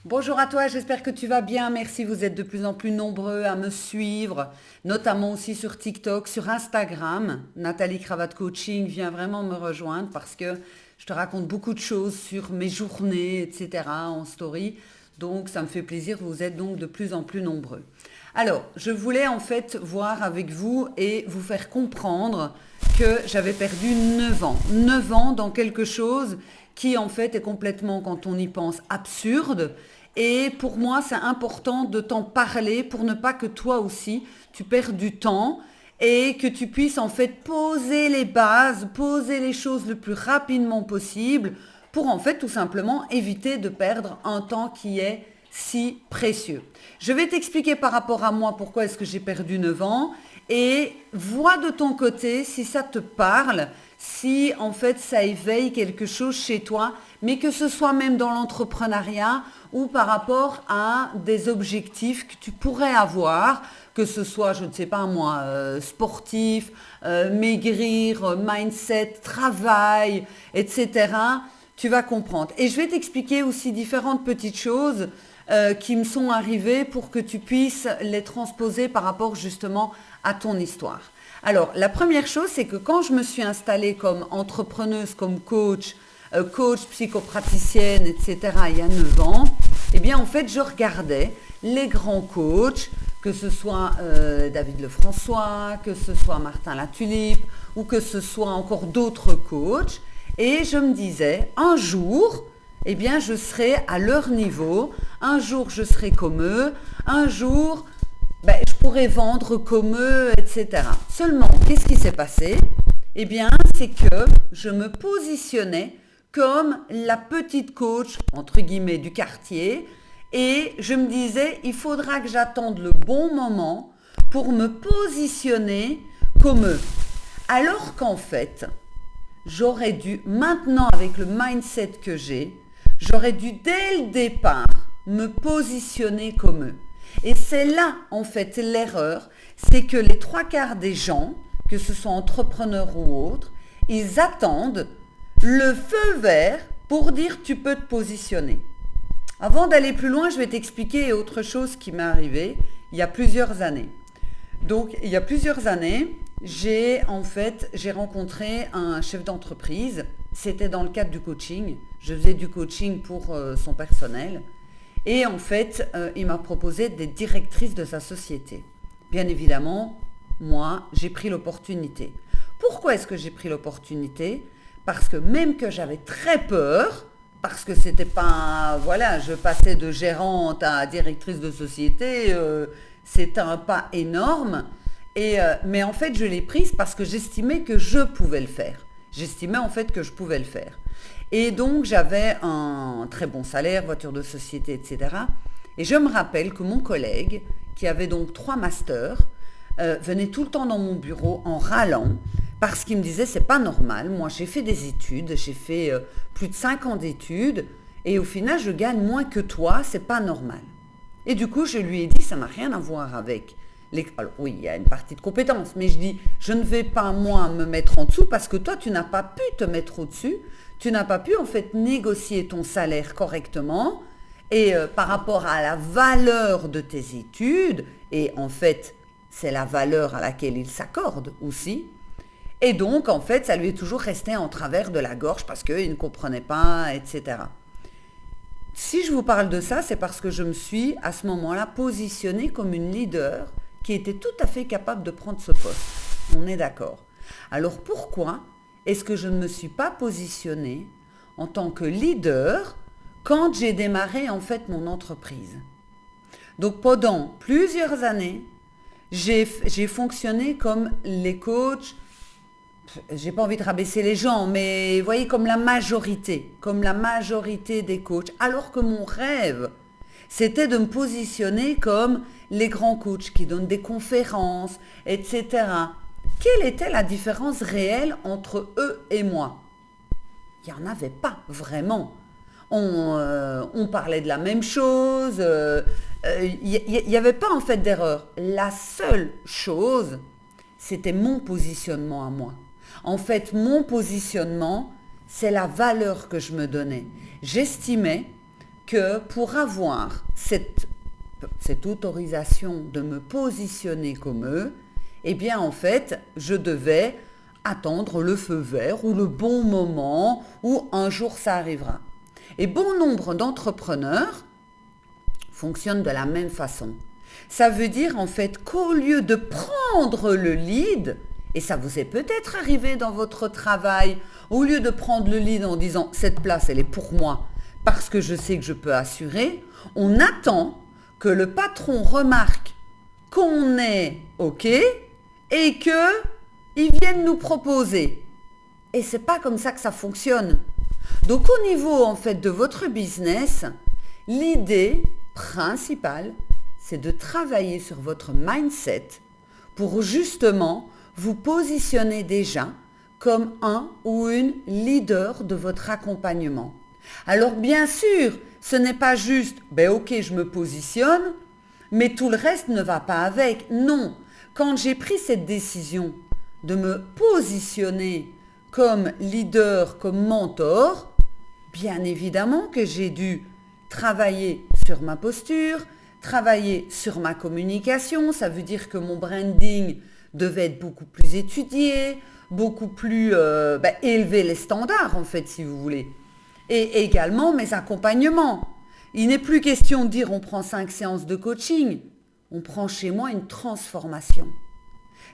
Bonjour à toi, j'espère que tu vas bien. Merci, vous êtes de plus en plus nombreux à me suivre, notamment aussi sur TikTok, sur Instagram. Nathalie Cravate Coaching vient vraiment me rejoindre parce que je te raconte beaucoup de choses sur mes journées, etc. en story. Donc ça me fait plaisir, vous êtes donc de plus en plus nombreux. Alors, je voulais en fait voir avec vous et vous faire comprendre que j'avais perdu 9 ans. 9 ans dans quelque chose qui en fait est complètement, quand on y pense, absurde. Et pour moi, c'est important de t'en parler pour ne pas que toi aussi, tu perds du temps et que tu puisses en fait poser les bases, poser les choses le plus rapidement possible pour en fait tout simplement éviter de perdre un temps qui est si précieux. Je vais t'expliquer par rapport à moi pourquoi est-ce que j'ai perdu 9 ans et vois de ton côté si ça te parle, si en fait ça éveille quelque chose chez toi, mais que ce soit même dans l'entrepreneuriat ou par rapport à des objectifs que tu pourrais avoir, que ce soit, je ne sais pas moi, sportif, maigrir, mindset, travail, etc. Tu vas comprendre. Et je vais t'expliquer aussi différentes petites choses qui me sont arrivées pour que tu puisses les transposer par rapport justement à ton histoire. Alors, la première chose, c'est que quand je me suis installée comme entrepreneuse, comme coach, coach, psychopraticienne, etc., il y a 9 ans, eh bien, en fait, je regardais les grands coachs, que ce soit David Lefrançois, que ce soit Martin Latulippe, ou que ce soit encore d'autres coachs, et je me disais, un jour, eh bien, je serai à leur niveau, un jour, je serai comme eux, un jour, je pourrais vendre comme eux, etc. Seulement, qu'est-ce qui s'est passé? Eh bien, c'est que je me positionnais comme la petite coach, entre guillemets, du quartier, et je me disais, il faudra que j'attende le bon moment pour me positionner comme eux. Alors qu'en fait, j'aurais dû, maintenant avec le mindset que j'ai, j'aurais dû dès le départ me positionner comme eux. Et c'est là, en fait, l'erreur, c'est que les trois quarts des gens, que ce soit entrepreneurs ou autres, ils attendent le feu vert pour dire tu peux te positionner. Avant d'aller plus loin, je vais t'expliquer autre chose qui m'est arrivé il y a plusieurs années. Donc, il y a plusieurs années, j'ai rencontré un chef d'entreprise. C'était dans le cadre du coaching. Je faisais du coaching pour son personnel. Et en fait, il m'a proposé d'être directrice de sa société. Bien évidemment, moi, j'ai pris l'opportunité. Pourquoi est-ce que j'ai pris l'opportunité? Parce que même que j'avais très peur, parce que c'était pas, voilà, je passais de gérante à directrice de société, c'était un pas énorme. Mais en fait, je l'ai prise parce que j'estimais que je pouvais le faire. J'estimais en fait que je pouvais le faire. Et donc, j'avais un très bon salaire, voiture de société, etc. Et je me rappelle que mon collègue, qui avait donc 3 masters, venait tout le temps dans mon bureau en râlant parce qu'il me disait c'est pas normal, moi j'ai fait des études, j'ai fait plus de 5 ans d'études et au final je gagne moins que toi, c'est pas normal. Et du coup je lui ai dit ça n'a rien à voir avec alors oui, il y a une partie de compétences, mais je dis, je ne vais pas, moi, me mettre en dessous parce que toi, tu n'as pas pu te mettre au-dessus. Tu n'as pas pu, en fait, négocier ton salaire correctement et par rapport à la valeur de tes études, et en fait, c'est la valeur à laquelle il s'accorde aussi. Et donc, en fait, ça lui est toujours resté en travers de la gorge parce qu'il ne comprenait pas, etc. Si je vous parle de ça, c'est parce que je me suis, à ce moment-là, positionnée comme une leader qui était tout à fait capable de prendre ce poste. On est d'accord. Alors pourquoi est-ce que je ne me suis pas positionnée en tant que leader quand j'ai démarré en fait mon entreprise? Donc pendant plusieurs années, j'ai fonctionné comme les coachs, j'ai pas envie de rabaisser les gens, mais vous voyez, comme la majorité des coachs, alors que mon rêve, c'était de me positionner comme les grands coachs qui donnent des conférences, etc. Quelle était la différence réelle entre eux et moi? Il n'y en avait pas vraiment. On parlait de la même chose, il n'y avait pas en fait d'erreur. La seule chose, c'était mon positionnement à moi. En fait, mon positionnement, c'est la valeur que je me donnais. J'estimais que pour avoir cette autorisation de me positionner comme eux, eh bien en fait, je devais attendre le feu vert ou le bon moment où un jour ça arrivera. Et bon nombre d'entrepreneurs fonctionnent de la même façon. Ça veut dire en fait qu'au lieu de prendre le lead, et ça vous est peut-être arrivé dans votre travail, au lieu de prendre le lead en disant cette place elle est pour moi parce que je sais que je peux assurer, on attend que le patron remarque qu'on est OK et qu'il vienne nous proposer. Et c'est pas comme ça que ça fonctionne. Donc au niveau en fait de votre business, l'idée principale, c'est de travailler sur votre mindset pour justement vous positionner déjà comme un ou une leader de votre accompagnement. Alors bien sûr, ce n'est pas juste, ok, je me positionne, mais tout le reste ne va pas avec. Non, quand j'ai pris cette décision de me positionner comme leader, comme mentor, bien évidemment que j'ai dû travailler sur ma posture, travailler sur ma communication. Ça veut dire que mon branding devait être beaucoup plus étudié, beaucoup plus élever les standards en fait si vous voulez. Et également mes accompagnements. Il n'est plus question de dire on prend 5 séances de coaching, on prend chez moi une transformation.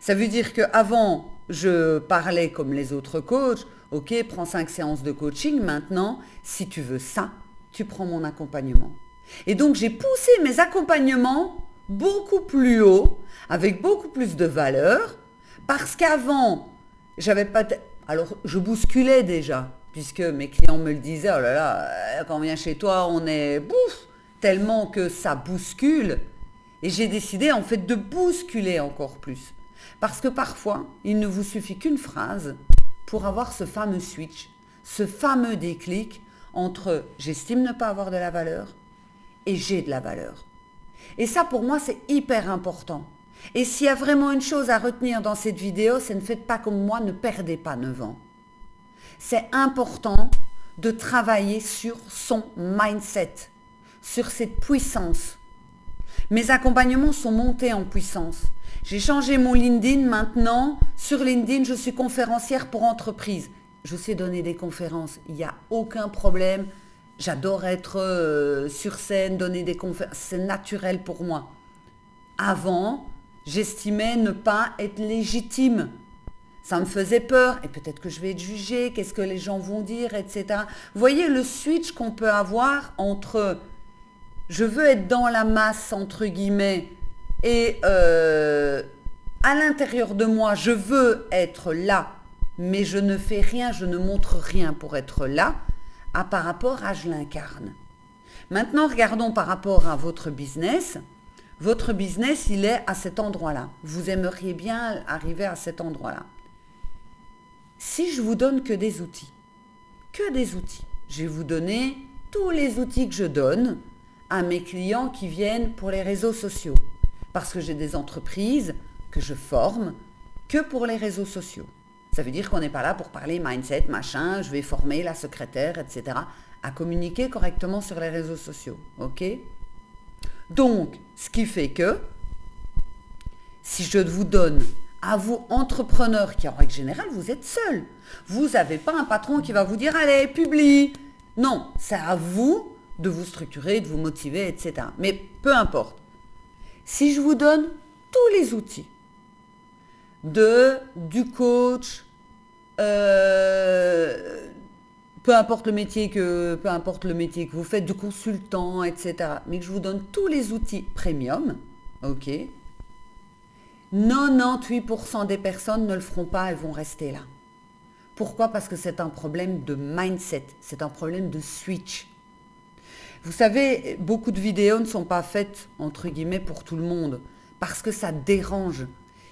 Ça veut dire qu'avant, je parlais comme les autres coachs, ok, prends 5 séances de coaching, maintenant, si tu veux ça, tu prends mon accompagnement. Et donc j'ai poussé mes accompagnements beaucoup plus haut, avec beaucoup plus de valeur, parce qu'avant, j'avais pas... Alors je bousculais déjà, puisque mes clients me le disaient, oh là là, quand on vient chez toi, on est tellement que ça bouscule. Et j'ai décidé en fait de bousculer encore plus. Parce que parfois, il ne vous suffit qu'une phrase pour avoir ce fameux switch, ce fameux déclic entre j'estime ne pas avoir de la valeur et j'ai de la valeur. Et ça pour moi c'est hyper important. Et s'il y a vraiment une chose à retenir dans cette vidéo, c'est ne faites pas comme moi, ne perdez pas 9 ans. C'est important de travailler sur son mindset, sur cette puissance. Mes accompagnements sont montés en puissance. J'ai changé mon LinkedIn maintenant. Sur LinkedIn, je suis conférencière pour entreprises. Je sais donner des conférences, il n'y a aucun problème. J'adore être sur scène, donner des conférences, c'est naturel pour moi. Avant, j'estimais ne pas être légitime. Ça me faisait peur, et peut-être que je vais être jugée, qu'est-ce que les gens vont dire, etc. Vous voyez le switch qu'on peut avoir entre je veux être dans la masse, entre guillemets, et à l'intérieur de moi, je veux être là, mais je ne fais rien, je ne montre rien pour être là, par rapport à je l'incarne. Maintenant, regardons par rapport à votre business. Votre business, il est à cet endroit-là. Vous aimeriez bien arriver à cet endroit-là. Si je vous donne que des outils, je vais vous donner tous les outils que je donne à mes clients qui viennent pour les réseaux sociaux. Parce que j'ai des entreprises que je forme que pour les réseaux sociaux. Ça veut dire qu'on n'est pas là pour parler mindset, machin, je vais former la secrétaire, etc. à communiquer correctement sur les réseaux sociaux. Ok ? Donc, ce qui fait que, si je vous donne à vous, entrepreneurs, qui en règle générale, vous êtes seul. Vous n'avez pas un patron qui va vous dire, allez, publie. Non, c'est à vous de vous structurer, de vous motiver, etc. Mais peu importe. Si je vous donne tous les outils du coach, peu importe le métier que vous faites, du consultant, etc., mais que je vous donne tous les outils premium, ok, 98% des personnes ne le feront pas, elles vont rester là. Pourquoi ? Parce que c'est un problème de mindset, c'est un problème de switch. Vous savez, beaucoup de vidéos ne sont pas faites, entre guillemets, pour tout le monde, parce que ça dérange.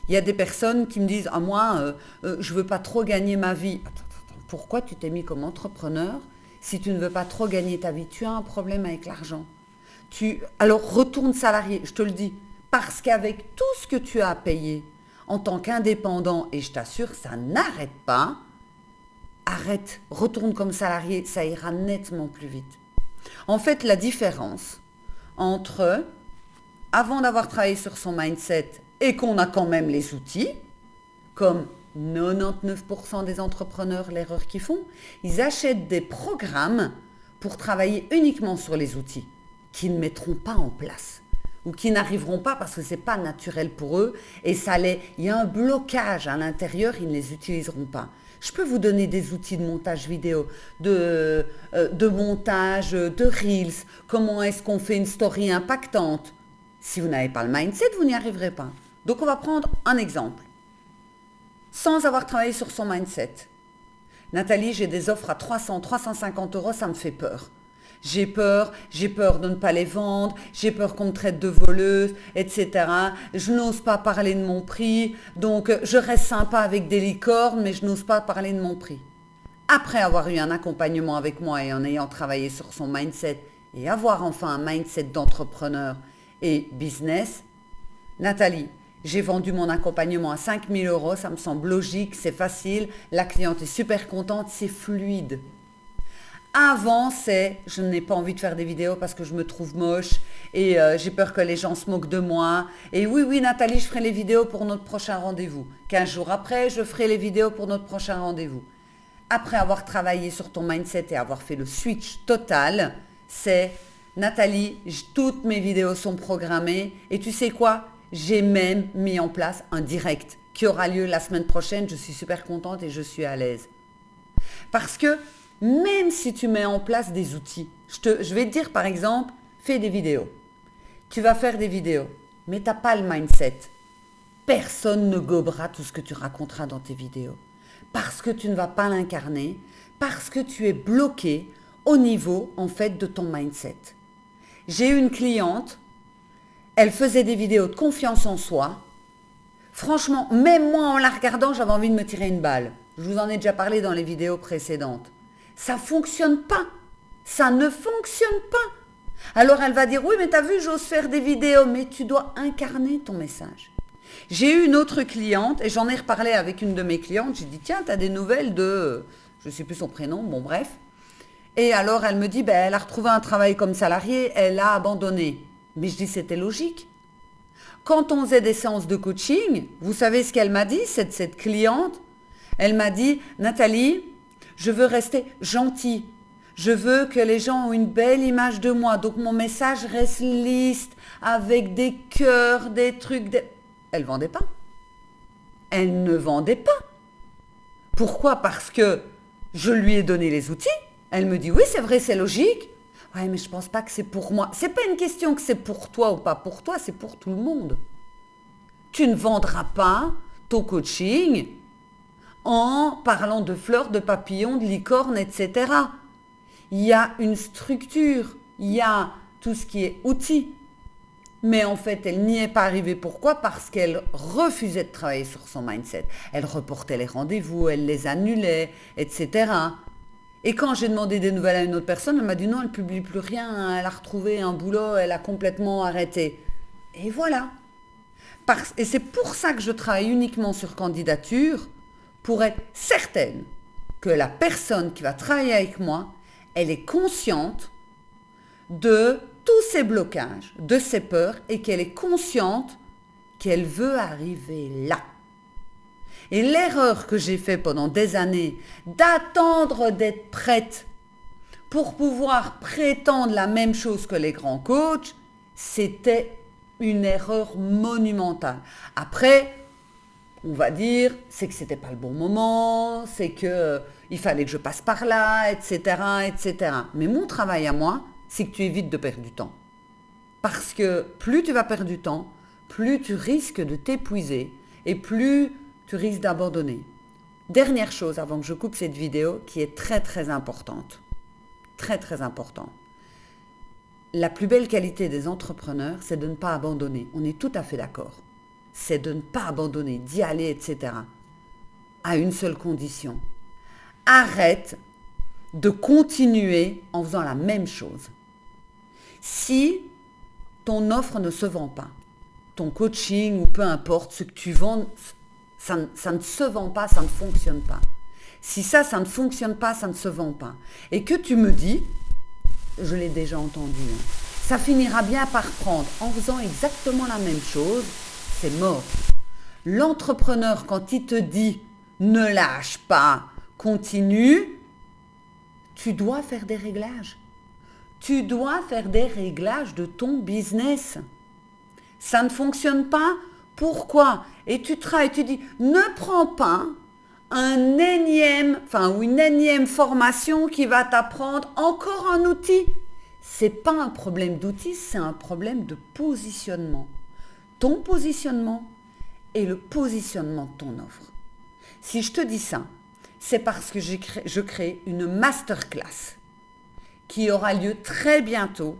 Il y a des personnes qui me disent « Ah, moi, je ne veux pas trop gagner ma vie. » Attends, pourquoi tu t'es mis comme entrepreneur si tu ne veux pas trop gagner ta vie ? Tu as un problème avec l'argent. Alors, retourne salarié, je te le dis, parce qu'avec tout ce que tu as à payer en tant qu'indépendant, et je t'assure, ça n'arrête pas, arrête, retourne comme salarié, ça ira nettement plus vite. En fait, la différence entre avant d'avoir travaillé sur son mindset et qu'on a quand même les outils, comme 99% des entrepreneurs, l'erreur qu'ils font, ils achètent des programmes pour travailler uniquement sur les outils qu'ils ne mettront pas en place ou qui n'arriveront pas parce que ce n'est pas naturel pour eux et il y a un blocage à l'intérieur, ils ne les utiliseront pas. Je peux vous donner des outils de montage vidéo, de montage de Reels, comment est-ce qu'on fait une story impactante. Si vous n'avez pas le mindset, vous n'y arriverez pas. Donc on va prendre un exemple. Sans avoir travaillé sur son mindset. Nathalie, j'ai des offres à 300, 350 euros, ça me fait peur. J'ai peur de ne pas les vendre, j'ai peur qu'on me traite de voleuse, etc. Je n'ose pas parler de mon prix, donc je reste sympa avec des licornes, mais je n'ose pas parler de mon prix. Après avoir eu un accompagnement avec moi et en ayant travaillé sur son mindset et avoir enfin un mindset d'entrepreneur et business, Nathalie, j'ai vendu mon accompagnement à 5 000 euros, ça me semble logique, c'est facile, la cliente est super contente, c'est fluide. Avant, je n'ai pas envie de faire des vidéos parce que je me trouve moche et j'ai peur que les gens se moquent de moi. Et oui, Nathalie, je ferai les vidéos pour notre prochain rendez-vous. 15 jours après, je ferai les vidéos pour notre prochain rendez-vous. Après avoir travaillé sur ton mindset et avoir fait le switch total, c'est Nathalie, toutes mes vidéos sont programmées et tu sais quoi? J'ai même mis en place un direct qui aura lieu la semaine prochaine. Je suis super contente et je suis à l'aise. Parce que même si tu mets en place des outils, je vais te dire par exemple, fais des vidéos. Tu vas faire des vidéos, mais tu n'as pas le mindset. Personne ne gobera tout ce que tu raconteras dans tes vidéos. Parce que tu ne vas pas l'incarner, parce que tu es bloqué au niveau en fait de ton mindset. J'ai eu une cliente, elle faisait des vidéos de confiance en soi. Franchement, même moi en la regardant, j'avais envie de me tirer une balle. Je vous en ai déjà parlé dans les vidéos précédentes. Ça ne fonctionne pas. Ça ne fonctionne pas. Alors elle va dire, oui, mais tu as vu, j'ose faire des vidéos, mais tu dois incarner ton message. J'ai eu une autre cliente, et j'en ai reparlé avec une de mes clientes, j'ai dit, tiens, tu as des nouvelles de, je ne sais plus son prénom, bon bref. Et alors elle me dit, elle a retrouvé un travail comme salariée, elle a abandonné. Mais je dis, c'était logique. Quand on faisait des séances de coaching, vous savez ce qu'elle m'a dit, cette cliente? Elle m'a dit, Nathalie, je veux rester gentille. Je veux que les gens ont une belle image de moi. Donc mon message reste lisse, avec des cœurs, des trucs. Elle ne vendait pas. Elle ne vendait pas. Pourquoi? Parce que je lui ai donné les outils. Elle me dit, oui, c'est vrai, c'est logique. Ouais, mais je ne pense pas que c'est pour moi. Ce n'est pas une question que c'est pour toi ou pas pour toi, c'est pour tout le monde. Tu ne vendras pas ton coaching en parlant de fleurs, de papillons, de licornes, etc. Il y a une structure, il y a tout ce qui est outils. Mais en fait, elle n'y est pas arrivée. Pourquoi? Parce qu'elle refusait de travailler sur son mindset. Elle reportait les rendez-vous, elle les annulait, etc. Et quand j'ai demandé des nouvelles à une autre personne, elle m'a dit non, elle ne publie plus rien, elle a retrouvé un boulot, elle a complètement arrêté. Et voilà. Et c'est pour ça que je travaille uniquement sur candidature, pour être certaine que la personne qui va travailler avec moi, elle est consciente de tous ses blocages, de ses peurs, et qu'elle est consciente qu'elle veut arriver là. Et l'erreur que j'ai faite pendant des années, d'attendre d'être prête pour pouvoir prétendre la même chose que les grands coachs, c'était une erreur monumentale. Après, on va dire, c'est que c'était pas le bon moment, c'est que il fallait que je passe par là, etc., etc. Mais mon travail à moi, c'est que tu évites de perdre du temps. Parce que plus tu vas perdre du temps, plus tu risques de t'épuiser et plus tu risques d'abandonner. Dernière chose avant que je coupe cette vidéo qui est très très importante. Très très important. La plus belle qualité des entrepreneurs, c'est de ne pas abandonner. On est tout à fait d'accord. C'est de ne pas abandonner, d'y aller, etc. À une seule condition. Arrête de continuer en faisant la même chose. Si ton offre ne se vend pas, ton coaching ou peu importe ce que tu vends, ça ne se vend pas, ça ne fonctionne pas. Si ça ne fonctionne pas, ça ne se vend pas. Et que tu me dis, je l'ai déjà entendu. Hein. Ça finira bien par prendre. En faisant exactement la même chose, c'est mort. L'entrepreneur, quand il te dit « ne lâche pas, continue », tu dois faire des réglages. Tu dois faire des réglages de ton business. Ça ne fonctionne pas. Pourquoi? Et tu travailles, tu dis, ne prends pas une énième formation qui va t'apprendre encore un outil. C'est pas un problème d'outil, c'est un problème de positionnement. Ton positionnement et le positionnement de ton offre. Si je te dis ça, c'est parce que je crée une masterclass qui aura lieu très bientôt,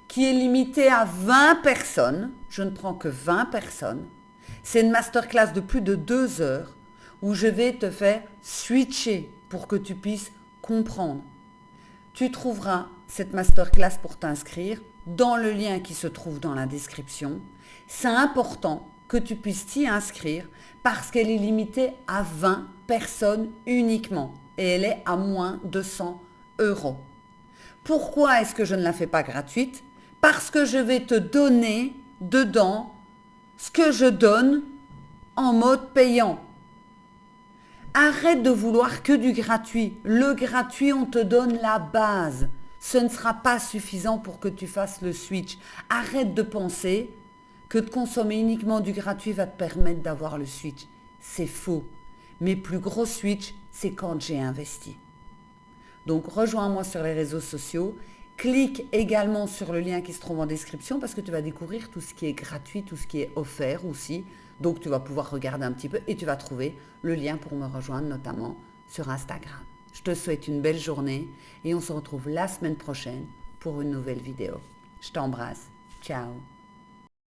qui est limitée à 20 personnes. Je ne prends que 20 personnes. C'est une masterclass de plus de 2 heures où je vais te faire switcher pour que tu puisses comprendre. Tu trouveras cette masterclass pour t'inscrire dans le lien qui se trouve dans la description. C'est important que tu puisses t'y inscrire parce qu'elle est limitée à 20 personnes uniquement et elle est à moins de 100 €. Pourquoi est-ce que je ne la fais pas gratuite? Parce que je vais te donner dedans ce que je donne en mode payant. Arrête de vouloir que du gratuit. Le gratuit, on te donne la base. Ce ne sera pas suffisant pour que tu fasses le switch. Arrête de penser que de consommer uniquement du gratuit va te permettre d'avoir le switch. C'est faux. Mes plus gros switch, c'est quand j'ai investi. Donc rejoins-moi sur les réseaux sociaux. Clique également sur le lien qui se trouve en description parce que tu vas découvrir tout ce qui est gratuit, tout ce qui est offert aussi. Donc tu vas pouvoir regarder un petit peu et tu vas trouver le lien pour me rejoindre notamment sur Instagram. Je te souhaite une belle journée et on se retrouve la semaine prochaine pour une nouvelle vidéo. Je t'embrasse. Ciao.